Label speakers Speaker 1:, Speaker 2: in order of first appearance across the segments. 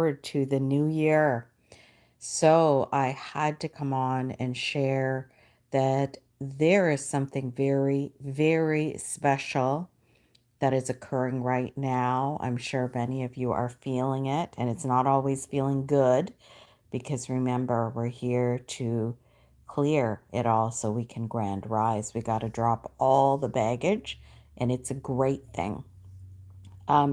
Speaker 1: forward to the new year. So I had to come on and share that there is something very, very special that is occurring right now. I'm sure many of you are feeling it, and it's not always feeling good because remember, we're here to clear it all so we can grand rise. We got to drop all the baggage, and it's a great thing.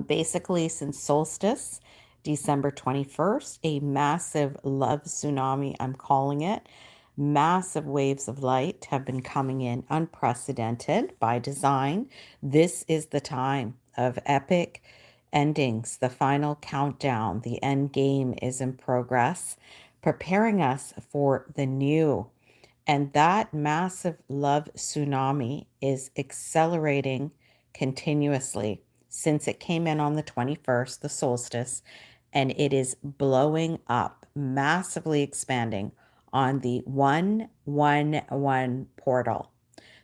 Speaker 1: Basically, since solstice, December 21st, a massive love tsunami, I'm calling it. Massive waves of light have been coming in, unprecedented by design. This is the time of epic endings, the final countdown. The end game is in progress, preparing us for the new. And that massive love tsunami is accelerating continuously since it came in on the 21st, the solstice, and it is blowing up, massively expanding on the 111 portal.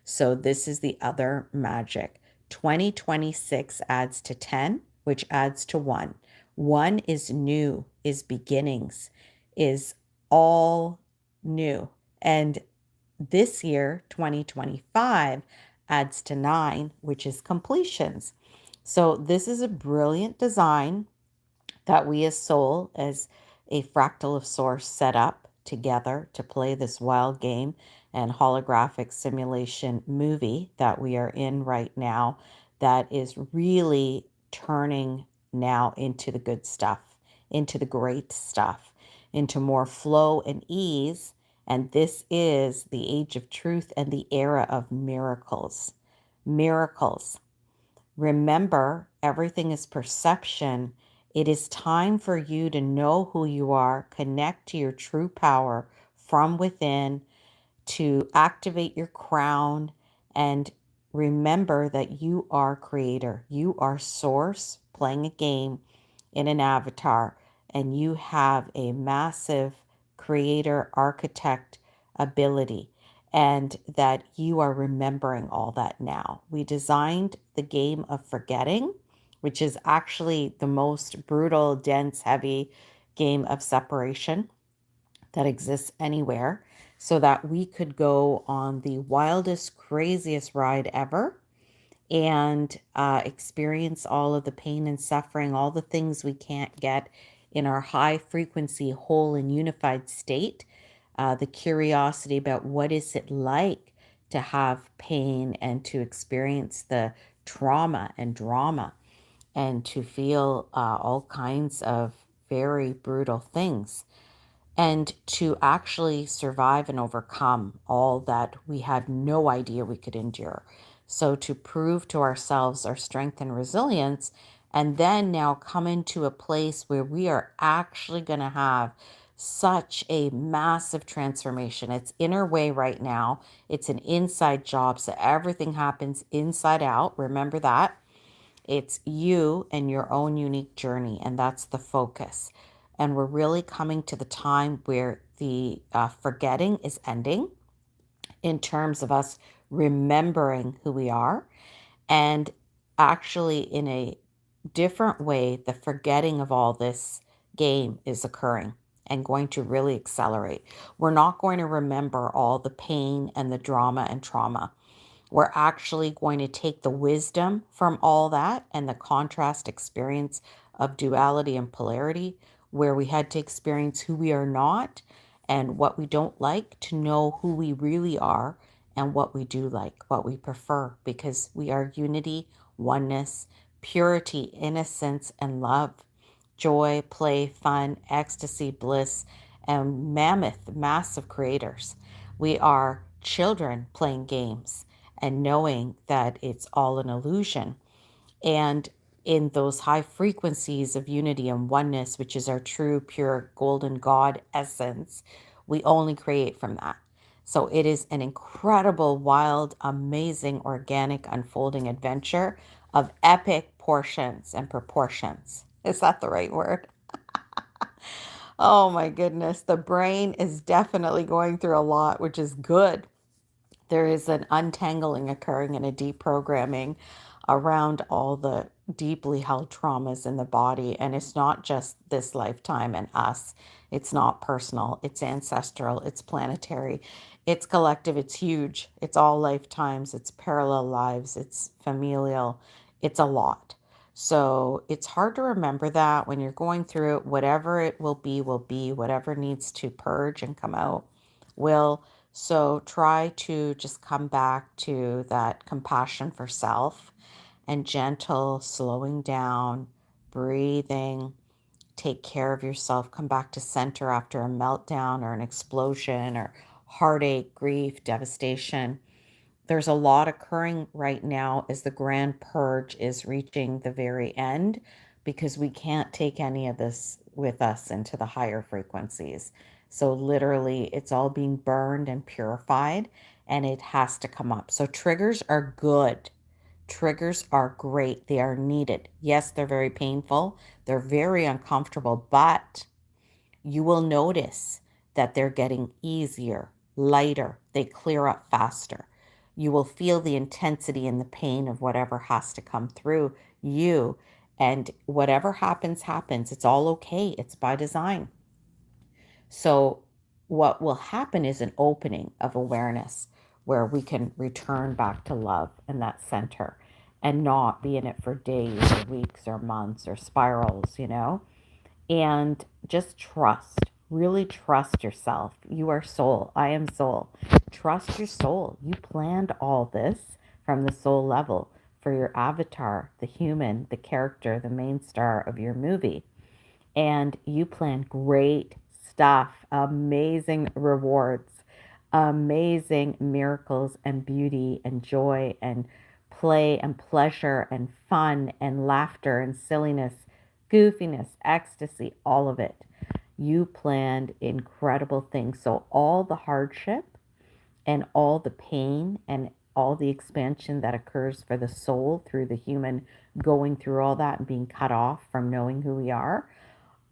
Speaker 1: So this is the other magic. 2026 adds to 10, which adds to 1. 1 is new, is beginnings, is all new. And this year, 2025, adds to 9, which is completions. So this is a brilliant design that we as soul, as a fractal of source, set up together to play this wild game and holographic simulation movie that we are in right now that is really turning now into the good stuff, into the great stuff, into more flow and ease. And this is the age of truth and the era of miracles. Miracles. Remember, everything is perception. It is time for you to know who you are, connect to your true power from within, to activate your crown, and remember that you are creator. You are source playing a game in an avatar, and you have a massive creator architect ability, and that you are remembering all that now. We designed the game of forgetting, which is actually the most brutal, dense, heavy game of separation that exists anywhere, so that we could go on the wildest, craziest ride ever and experience all of the pain and suffering, all the things we can't get in our high frequency, whole and unified state. The curiosity about what is it like to have pain and to experience the trauma and drama and to feel all kinds of very brutal things and to actually survive and overcome all that we had no idea we could endure. So, to prove to ourselves our strength and resilience, and then now come into a place where we are actually going to have such a massive transformation. It's inner way right now, it's an inside job. So, everything happens inside out. Remember that. It's you and your own unique journey, and that's the focus. And we're really coming to the time where the forgetting is ending in terms of us remembering who we are. And actually, in a different way, the forgetting of all this game is occurring and going to really accelerate. We're not going to remember all the pain and the drama and trauma. We're actually going to take the wisdom from all that and the contrast experience of duality and polarity, where we had to experience who we are not and what we don't like, to know who we really are and what we do like, what we prefer, because we are unity, oneness, purity, innocence, and love, joy, play, fun, ecstasy, bliss, and mammoth, massive creators. We are children playing games and knowing that it's all an illusion. And in those high frequencies of unity and oneness, which is our true, pure, golden God essence, we only create from that. So it is an incredible, wild, amazing, organic, unfolding adventure of epic portions and proportions. Is that the right word? Oh my goodness. The brain is definitely going through a lot, which is good. There is an untangling occurring and a deprogramming around all the deeply held traumas in the body. And it's not just this lifetime and us. It's not personal, it's ancestral, it's planetary, it's collective, it's huge. It's all lifetimes, it's parallel lives, it's familial, it's a lot. So it's hard to remember that when you're going through it. Whatever it will be, whatever needs to purge and come out will. So try to just come back to that compassion for self and gentle slowing down, breathing, take care of yourself, come back to center after a meltdown or an explosion or heartache, grief, devastation. There's a lot occurring right now as the grand purge is reaching the very end, because we can't take any of this with us into the higher frequencies. So literally it's all being burned and purified, and it has to come up. So triggers are good. Triggers are great. They are needed. Yes, they're very painful. They're very uncomfortable, but you will notice that they're getting easier, lighter. They clear up faster. You will feel the intensity and the pain of whatever has to come through you. And whatever happens, happens. It's all okay. It's by design. So, what will happen is an opening of awareness where we can return back to love and that center and not be in it for days or weeks or months or spirals, and just trust. Really trust yourself. You are soul. I am soul. Trust your soul. You planned all this from the soul level for your avatar, the human, the character, the main star of your movie. And you plan great stuff, amazing rewards, amazing miracles and beauty and joy and play and pleasure and fun and laughter and silliness, goofiness, ecstasy, all of it. You planned incredible things. So, all the hardship and all the pain and all the expansion that occurs for the soul through the human going through all that and being cut off from knowing who we are,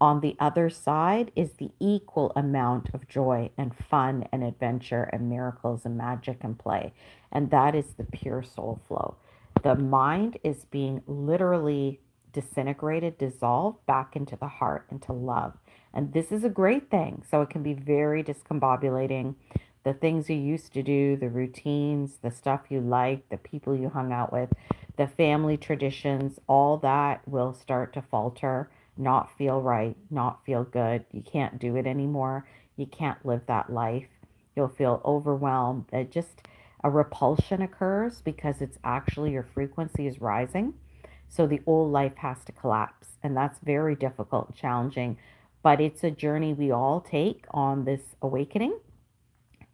Speaker 1: on the other side is the equal amount of joy and fun and adventure and miracles and magic and play. And that is the pure soul flow. The mind is being literally disintegrated, dissolved back into the heart, into love. And this is a great thing. So it can be very discombobulating. The things you used to do, the routines, the stuff you liked, the people you hung out with, the family traditions, all that will start to falter, not feel right, not feel good. You can't do it anymore. You can't live that life. You'll feel overwhelmed. It just a repulsion occurs because it's actually your frequency is rising. So the old life has to collapse. And that's very difficult and challenging. But it's a journey we all take on this awakening,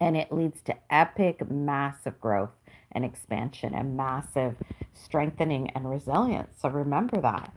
Speaker 1: and it leads to epic, massive growth and expansion and massive strengthening and resilience. So remember that,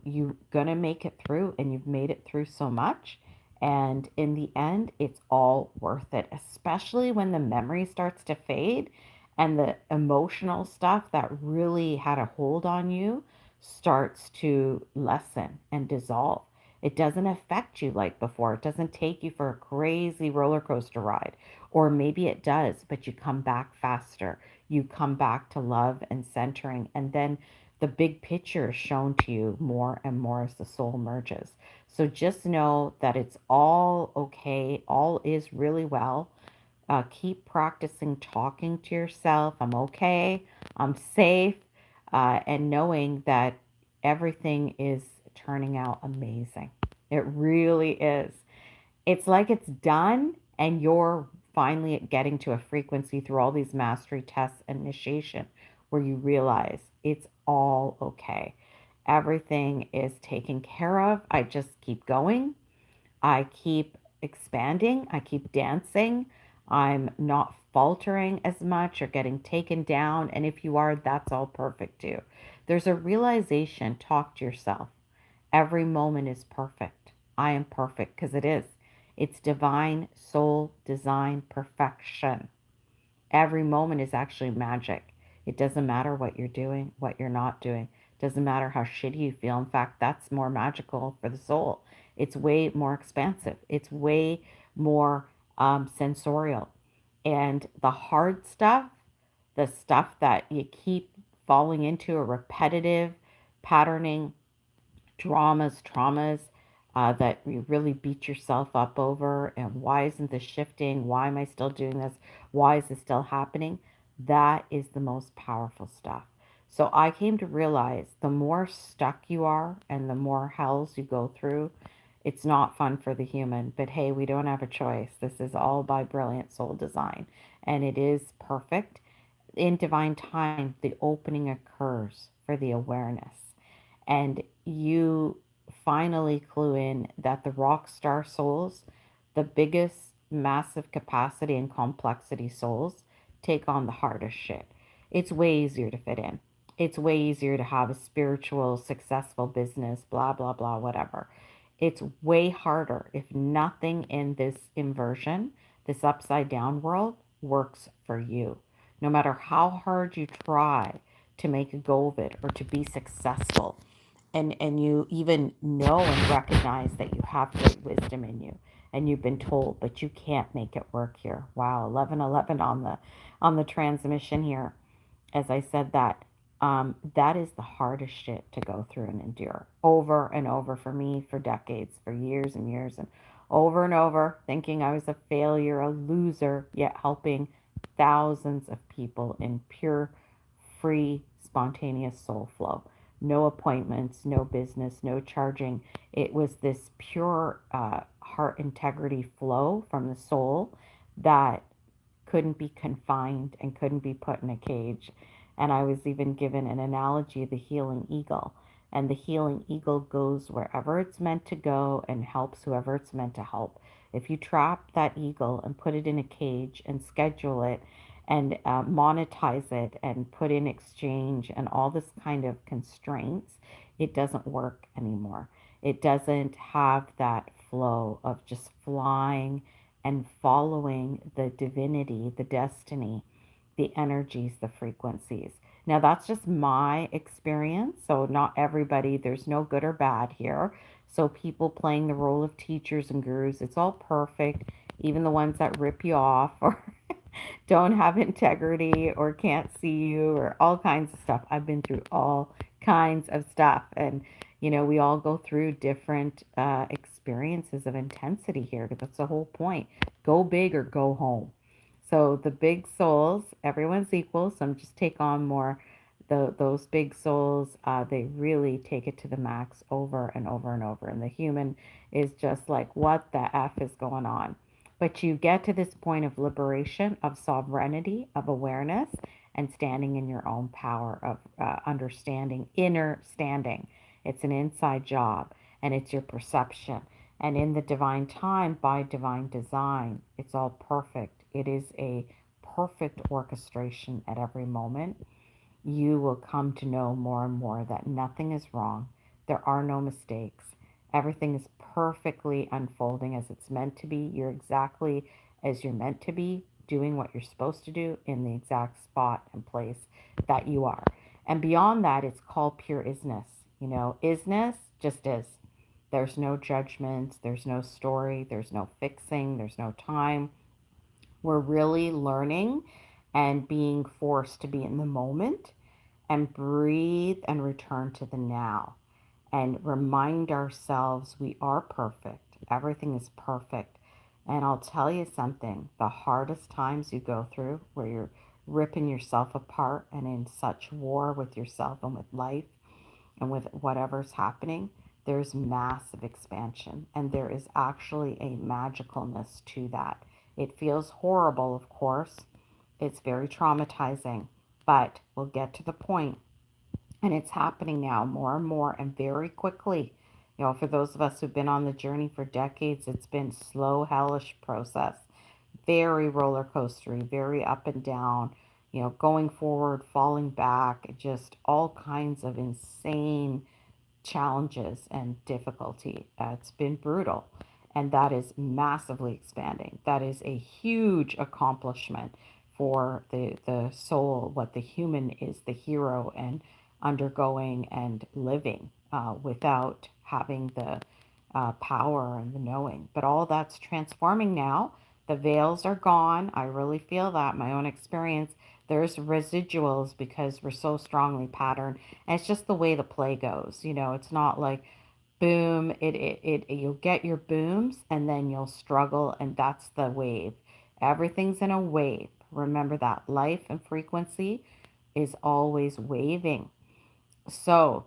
Speaker 1: you're gonna make it through, and you've made it through so much. And in the end, it's all worth it, especially when the memory starts to fade and the emotional stuff that really had a hold on you starts to lessen and dissolve. It doesn't affect you like before. It doesn't take you for a crazy roller coaster ride. Or maybe it does, but you come back faster. You come back to love and centering. And then the big picture is shown to you more and more as the soul merges. So just know that it's all okay. All is really well. Keep practicing talking to yourself. I'm okay. I'm safe. And knowing that everything is turning out amazing. It really is. It's like it's done, and you're finally getting to a frequency through all these mastery tests and initiation where you realize it's all okay. Everything is taken care of. I just keep going. I keep expanding. I keep dancing. I'm not faltering as much or getting taken down. And if you are, that's all perfect too. There's a realization, talk to yourself. Every moment is perfect. I am perfect because it is. It's divine soul design perfection. Every moment is actually magic. It doesn't matter what you're doing, what you're not doing. It doesn't matter how shitty you feel. In fact, that's more magical for the soul. It's way more expansive. It's way more sensorial. And the hard stuff, the stuff that you keep falling into a repetitive patterning, traumas that you really beat yourself up over. And why isn't this shifting? Why am I still doing this? Why is this still happening? That is the most powerful stuff. So I came to realize the more stuck you are and the more hells you go through, it's not fun for the human. But hey, we don't have a choice. This is all by brilliant soul design, and it is perfect. In divine time, the opening occurs for the awareness, and you finally clue in that the rock star souls, the biggest massive capacity and complexity souls, take on the hardest shit. It's way easier to fit in. It's way easier to have a spiritual, successful business, blah, blah, blah, whatever. It's way harder if nothing in this inversion, this upside down world, works for you. No matter how hard you try to make a go of it or to be successful, and you even know and recognize that you have great wisdom in you, and you've been told, but you can't make it work here. Wow, 1111 on the transmission here. As I said that, that is the hardest shit to go through and endure over and over for me, for decades, for years and years, and over, thinking I was a failure, a loser, yet helping thousands of people in pure, free, spontaneous soul flow. No appointments, no business, no charging. It was this pure heart integrity flow from the soul that couldn't be confined and couldn't be put in a cage. And I was even given an analogy of the healing eagle. And the healing eagle goes wherever it's meant to go and helps whoever it's meant to help. If you trap that eagle and put it in a cage and schedule it and monetize it and put in exchange and all this kind of constraints, it doesn't work anymore. It doesn't have that flow of just flying and following the divinity, the destiny, the energies, the frequencies. Now, that's just my experience. So, not everybody, there's no good or bad here. So, people playing the role of teachers and gurus, it's all perfect. Even the ones that rip you off or don't have integrity or can't see you or all kinds of stuff. I've been through all kinds of stuff. And, we all go through different experiences of intensity here. But that's the whole point. Go big or go home. So the big souls, everyone's equal. Some just take on more. Those big souls, they really take it to the max over and over and over. And the human is just like, what the F is going on? But you get to this point of liberation, of sovereignty, of awareness, and standing in your own power of understanding, inner standing. It's an inside job, and it's your perception. And in the divine time, by divine design, it's all perfect. It is a perfect orchestration at every moment. You will come to know more and more that nothing is wrong. There are no mistakes. Everything is perfectly unfolding as it's meant to be. You're exactly as you're meant to be, doing what you're supposed to do in the exact spot and place that you are. And beyond that, it's called pure isness. Isness just is. There's no judgments, there's no story, there's no fixing, there's no time. We're really learning and being forced to be in the moment and breathe and return to the now and remind ourselves we are perfect. Everything is perfect. And I'll tell you something, the hardest times you go through where you're ripping yourself apart and in such war with yourself and with life and with whatever's happening, there's massive expansion. And there is actually a magicalness to that. It feels horrible, of course. It's very traumatizing, but we'll get to the point. And it's happening now more and more and very quickly. For those of us who've been on the journey for decades, it's been slow, hellish process. Very roller coastery, very up and down, going forward, falling back, just all kinds of insane challenges and difficulty. It's been brutal. And that is massively expanding. That is a huge accomplishment for the soul, what the human is, the hero, and undergoing and living without having the power and the knowing. But all that's transforming now. The veils are gone. I really feel that, my own experience. There's residuals because we're so strongly patterned. And it's just the way the play goes. It's not like boom, you'll get your booms and then you'll struggle, and that's the wave. Everything's in a wave. Remember that life and frequency is always waving. So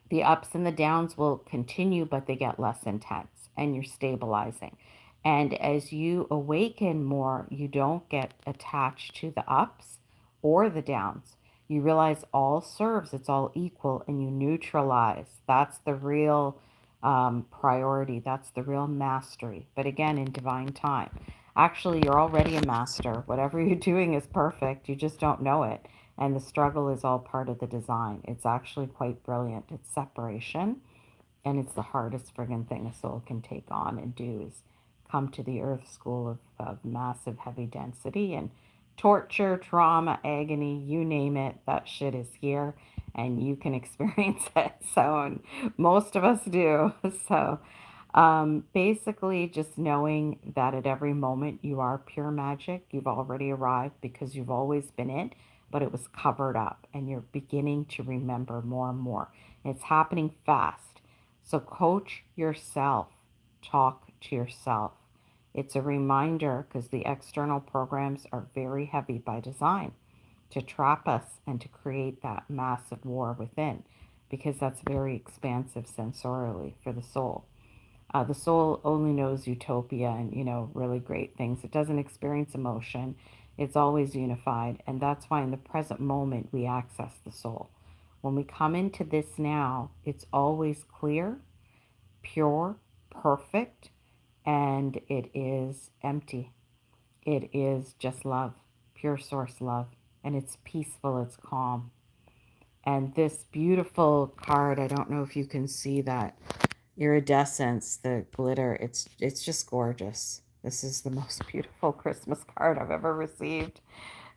Speaker 1: the ups and the downs will continue, but they get less intense and you're stabilizing. And as you awaken more, you don't get attached to the ups or the downs. You realize all serves, it's all equal, and you neutralize. That's the real priority. That's the real mastery. But again, in divine time. Actually, you're already a master. Whatever you're doing is perfect. You just don't know it. And the struggle is all part of the design. It's actually quite brilliant. It's separation, and it's the hardest friggin' thing a soul can take on and do is come to the earth school of massive heavy density and torture, trauma, agony, you name it, that shit is here and you can experience it. So, and most of us do. So, basically, just knowing that at every moment you are pure magic, you've already arrived because you've always been it, but it was covered up and you're beginning to remember more and more. It's happening fast. So, coach yourself, talk to yourself. It's a reminder because the external programs are very heavy by design to trap us and to create that massive war within because that's very expansive sensorially for the soul. The soul only knows utopia and, really great things. It doesn't experience emotion. It's always unified. And that's why in the present moment we access the soul. When we come into this now, it's always clear, pure, perfect, and it is empty. It is just love, pure source love. And it's peaceful, it's calm. And this beautiful card, I don't know if you can see that iridescence, the glitter, it's just gorgeous. This is the most beautiful Christmas card I've ever received.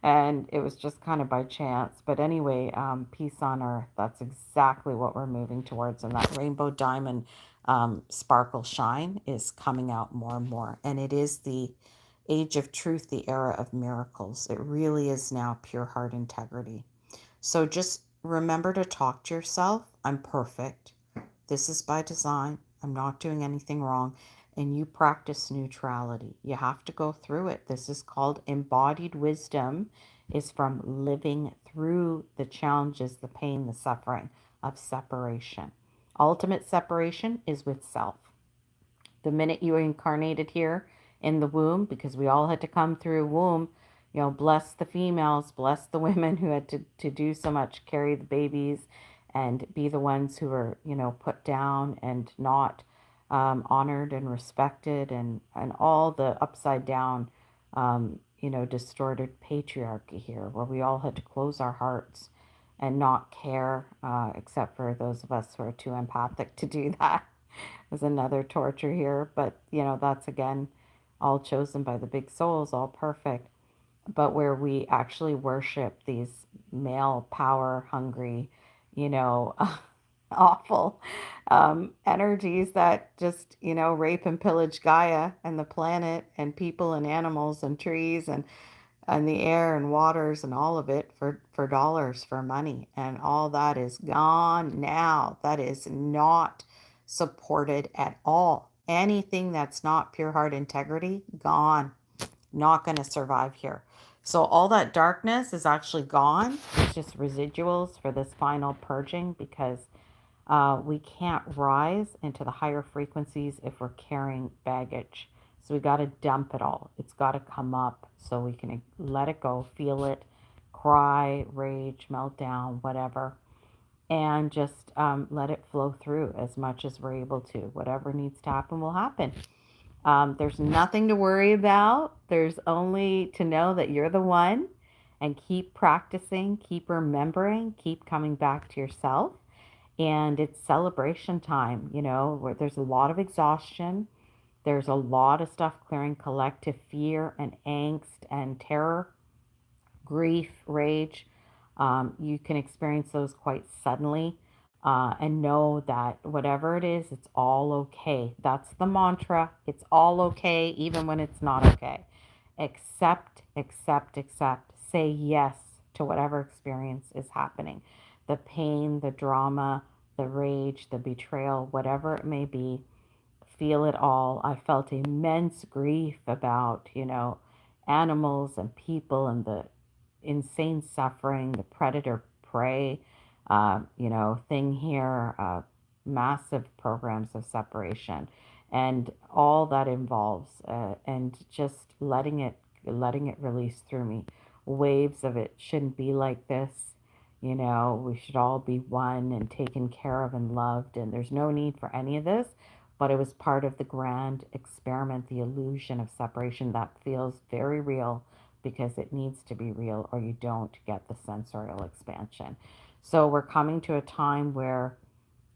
Speaker 1: And it was just kind of by chance. But anyway, peace on earth. That's exactly what we're moving towards. And that rainbow diamond sparkle shine is coming out more and more. And it is the age of truth, the era of miracles. It really is now pure heart integrity. So just remember to talk to yourself. I'm perfect. This is by design. I'm not doing anything wrong. And you practice neutrality. You have to go through it. This is called embodied wisdom, is from living through the challenges, the pain, the suffering of separation. Ultimate separation is with self. The minute you incarnated here in the womb, because we all had to come through a womb, bless the females, bless the women who had to do so much, carry the babies and be the ones who were, put down and not honored and respected, and all the upside down, distorted patriarchy here, where we all had to close our hearts and not care, except for those of us who are too empathic to do that. There's another torture here, but that's again all chosen by the big souls, all perfect. But where we actually worship these male power hungry, you know, awful energies that just, rape and pillage Gaia and the planet and people and animals and trees and the air and waters and all of it for dollars, for money. And all that is gone now. That is not supported at all. Anything that's not pure heart integrity, gone. Not going to survive here. So all that darkness is actually gone. It's just residuals for this final purging because we can't rise into the higher frequencies if we're carrying baggage. So we got to dump it all. It's got to come up so we can let it go, feel it, cry, rage, melt down, whatever, and just let it flow through as much as we're able to. Whatever needs to happen will happen. There's nothing to worry about. There's only to know that you're the one, and keep practicing, keep remembering, keep coming back to yourself. And it's celebration time, where there's a lot of exhaustion. There's a lot of stuff clearing, collective fear and angst and terror, grief, rage. You can experience those quite suddenly, and know that whatever it is, it's all okay. That's the mantra. It's all okay, even when it's not okay. Accept, accept, accept. say yes to whatever experience is happening. The pain, the drama, the rage, the betrayal, whatever it may be, feel it all. I felt immense grief about, animals and people and the insane suffering, the predator prey, thing here, massive programs of separation, and all that involves, and just letting it release through me. Waves of it shouldn't be like this. We should all be one and taken care of and loved, and there's no need for any of this. But it was part of the grand experiment, the illusion of separation that feels very real because it needs to be real or you don't get the sensorial expansion. So we're coming to a time where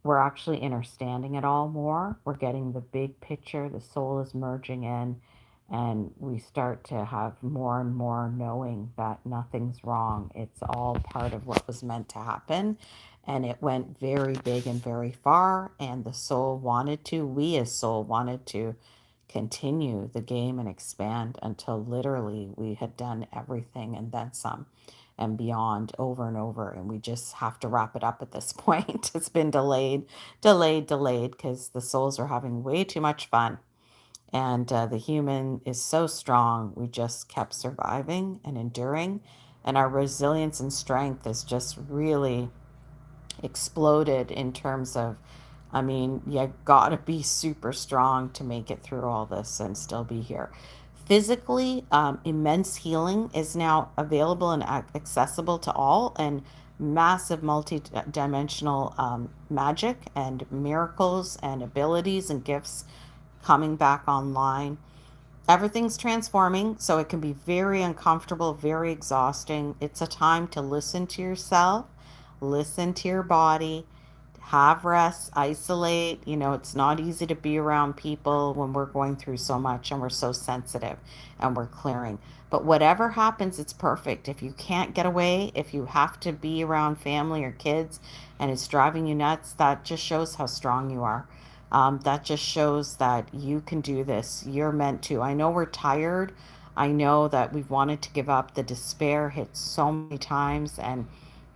Speaker 1: we're actually understanding it all more. We're getting the big picture, the soul is merging in, and we start to have more and more knowing that nothing's wrong. It's all part of what was meant to happen. And it went very big and very far. And the soul wanted to, we as soul wanted to continue the game and expand until literally we had done everything and then some and beyond over and over. And we just have to wrap it up at this point. It's been delayed because the souls are having way too much fun. And the human is so strong. We just kept surviving and enduring. And our resilience and strength is just really exploded in terms of, I mean, you gotta be super strong to make it through all this and still be here. Physically, immense healing is now available and accessible to all, and massive multi-dimensional magic and miracles and abilities and gifts coming back online. Everything's transforming, so it can be very uncomfortable, very exhausting. It's a time to listen to yourself, listen to your body, have rest, isolate. It's not easy to be around people when we're going through so much and we're so sensitive and we're clearing. But whatever happens, it's perfect. If you can't get away, if you have to be around family or kids and it's driving you nuts, that just shows how strong you are. That just shows that you can do this. You're meant to. I know we're tired. I know that we've wanted to give up. The despair hits so many times, and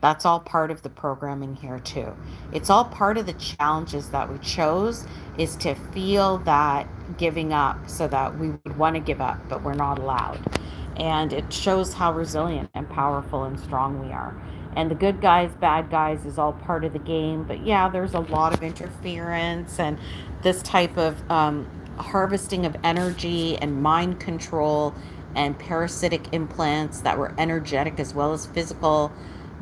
Speaker 1: that's all part of the programming here too. It's all part of the challenges that we chose is to feel that giving up so that we would want to give up, but we're not allowed. And it shows how resilient and powerful and strong we are. And the good guys, bad guys is all part of the game. But yeah, there's a lot of interference and this type of harvesting of energy and mind control and parasitic implants that were energetic as well as physical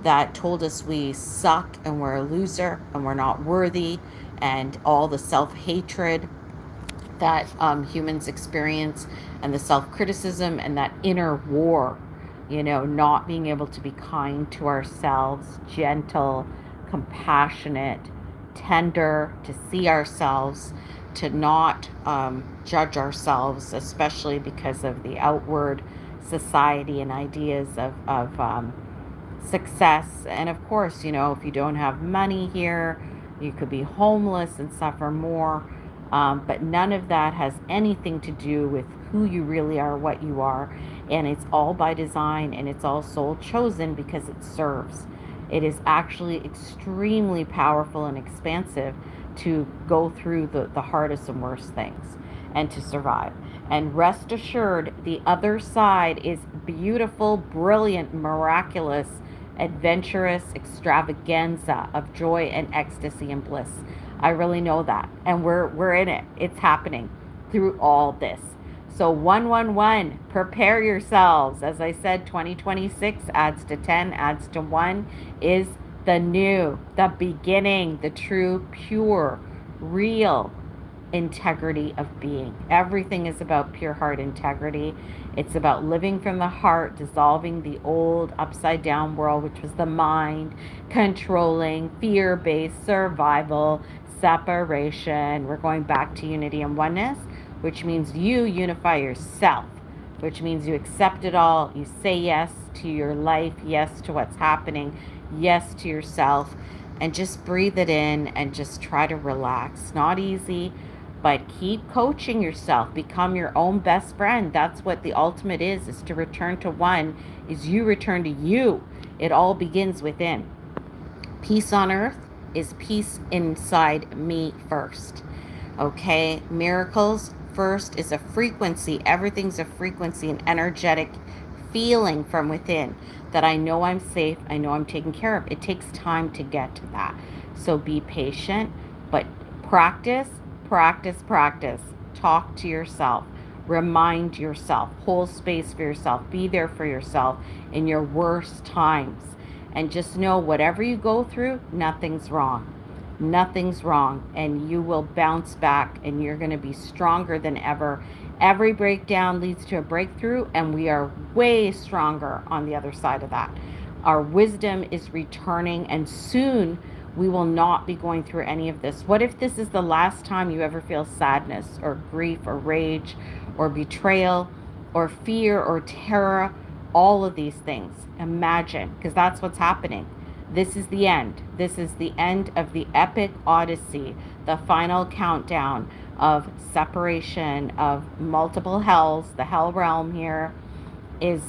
Speaker 1: that told us we suck and we're a loser and we're not worthy, and all the self hatred that humans experience, and the self criticism and that inner war, not being able to be kind to ourselves, gentle, compassionate, tender, to see ourselves, to not judge ourselves, especially because of the outward society and ideas of success. And of course, if you don't have money here, you could be homeless and suffer more. But none of that has anything to do with who you really are, what you are. And it's all by design and it's all soul chosen because it serves. It is actually extremely powerful and expansive to go through the hardest and worst things and to survive. And rest assured, the other side is beautiful, brilliant, miraculous, adventurous extravaganza of joy and ecstasy and bliss. I really know that. And we're in it. It's happening through all this. So 111, prepare yourselves. As I said, 2026 adds to 10, adds to 1 is the new, the beginning, the true, pure, real integrity of being. Everything is about pure heart integrity. It's about living from the heart, dissolving the old upside down world, which was the mind, controlling, fear based survival, separation. We're going back to unity and oneness, which means you unify yourself, which means you accept it all. You say yes to your life, yes to what's happening, yes to yourself, and just breathe it in and just try to relax. Not easy. But keep coaching yourself. Become your own best friend. That's what the ultimate is to return to one, is you return to you. It all begins within. Peace on earth is peace inside me first. Okay? Miracles first is a frequency. Everything's a frequency, an energetic feeling from within that I know I'm safe, I know I'm taken care of. It takes time to get to that. So be patient, but practice, practice, practice. Talk to yourself. Remind yourself. Hold space for yourself. Be there for yourself in your worst times. And just know whatever you go through, nothing's wrong. Nothing's wrong. And you will bounce back and you're going to be stronger than ever. Every breakdown leads to a breakthrough, and we are way stronger on the other side of that. Our wisdom is returning, and soon we will not be going through any of this. What if this is the last time you ever feel sadness or grief or rage or betrayal or fear or terror? All of these things. Imagine, because that's what's happening. This is the end. This is the end of the epic odyssey, the final countdown of separation, of multiple hells. The hell realm here is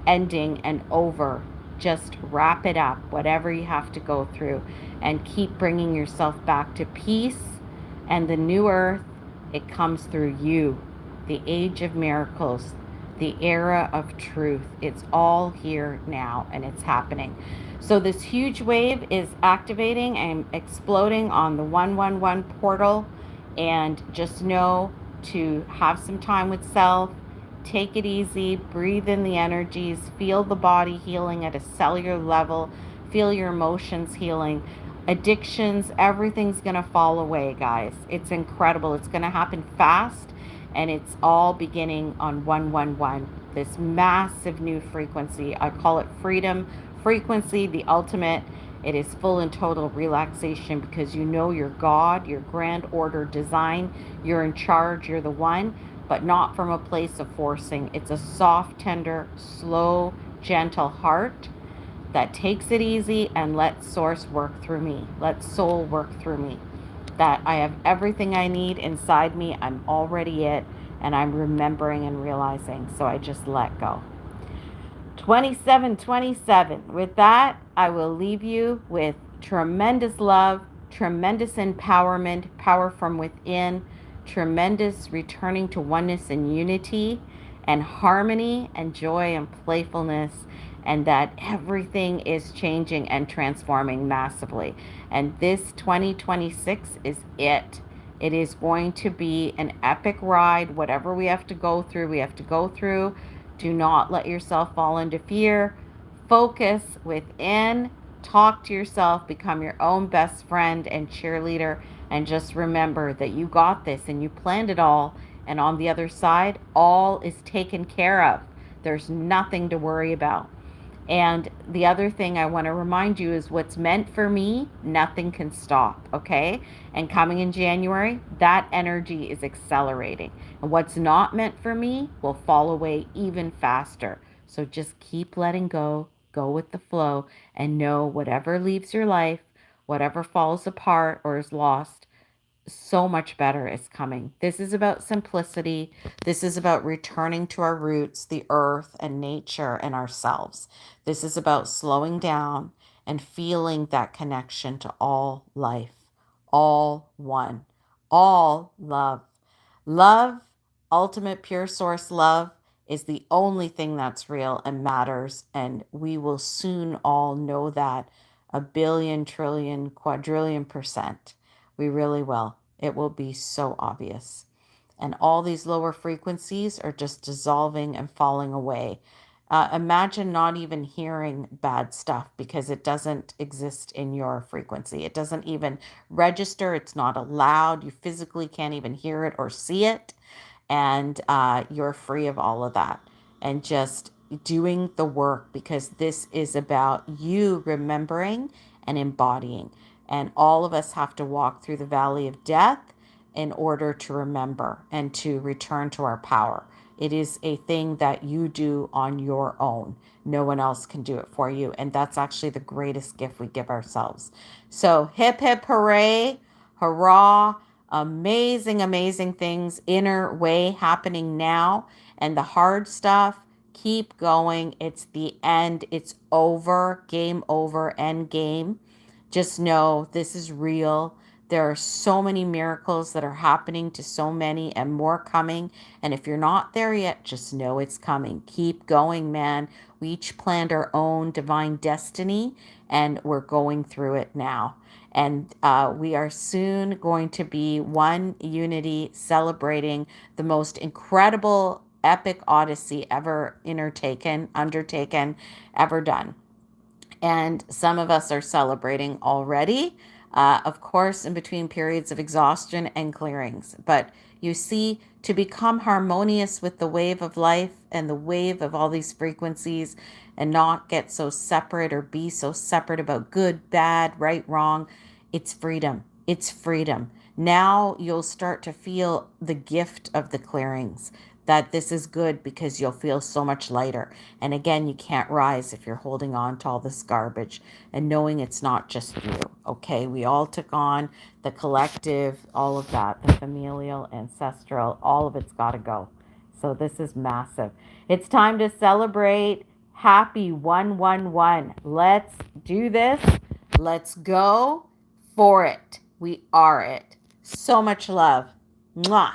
Speaker 1: ending and over. Just wrap it up, whatever you have to go through, and keep bringing yourself back to peace. And the new earth, it comes through you. The age of miracles, the era of truth. It's all here now, and it's happening. So this huge wave is activating and exploding on the 111 portal. And just know to have some time with self. Take it easy, breathe in the energies, feel the body healing at a cellular level, feel your emotions healing. Addictions, everything's going to fall away, guys. It's incredible. It's going to happen fast, and it's all beginning on 111, this massive new frequency. I call it freedom frequency, the ultimate. It is full and total relaxation because you know you're God, your grand order design, you're in charge, you're the one, but not from a place of forcing. It's a soft, tender, slow, gentle heart that takes it easy and lets source work through me. Let soul work through me. That I have everything I need inside me. I'm already it, and I'm remembering and realizing. So I just let go. 2727. With that, I will leave you with tremendous love, tremendous empowerment, power from within, tremendous returning to oneness and unity and harmony and joy and playfulness, and that everything is changing and transforming massively. And this 2026 is it. It is going to be an epic ride. Whatever we have to go through, we have to go through. Do not let yourself fall into fear. Focus within. Talk to yourself. Become your own best friend and cheerleader. And just remember that you got this and you planned it all. And on the other side, all is taken care of. There's nothing to worry about. And the other thing I want to remind you is what's meant for me, nothing can stop, okay? And coming in January, that energy is accelerating. And what's not meant for me will fall away even faster. So just keep letting go, go with the flow, and know whatever leaves your life, whatever falls apart or is lost, so much better is coming. This is about simplicity. This is about returning to our roots, the earth and nature and ourselves. This is about slowing down and feeling that connection to all life, all one, all love. Love, ultimate pure source love, is the only thing that's real and matters. And we will soon all know that a billion, trillion, quadrillion percent. We really will. It will be so obvious. And all these lower frequencies are just dissolving and falling away. Imagine not even hearing bad stuff because it doesn't exist in your frequency. It doesn't even register. It's not allowed. You physically can't even hear it or see it. And you're free of all of that. And just doing the work, because this is about you remembering and embodying. And all of us have to walk through the valley of death in order to remember and to return to our power. It is a thing that you do on your own. No one else can do it for you. And that's actually the greatest gift we give ourselves. So hip, hip, hooray, hurrah. Amazing, amazing things, inner way happening now. And the hard stuff, keep going. It's the end. It's over. Game over. End game. Just know this is real. There are so many miracles that are happening to so many and more coming. And if you're not there yet, just know it's coming. Keep going, man. We each planned our own divine destiny and we're going through it now. And we are soon going to be one unity celebrating the most incredible epic odyssey ever undertaken, ever done. And some of us are celebrating already, of course, in between periods of exhaustion and clearings. But you see, to become harmonious with the wave of life and the wave of all these frequencies and not get so separate or be so separate about good, bad, right, wrong, it's freedom. It's freedom. Now you'll start to feel the gift of the clearings, that this is good because you'll feel so much lighter. And again, you can't rise if you're holding on to all this garbage and knowing it's not just you. Okay, we all took on the collective, all of that, the familial, ancestral, all of it's got to go. So this is massive. It's time to celebrate. Happy 111. Let's do this. Let's go for it. We are it. So much love. Mwah.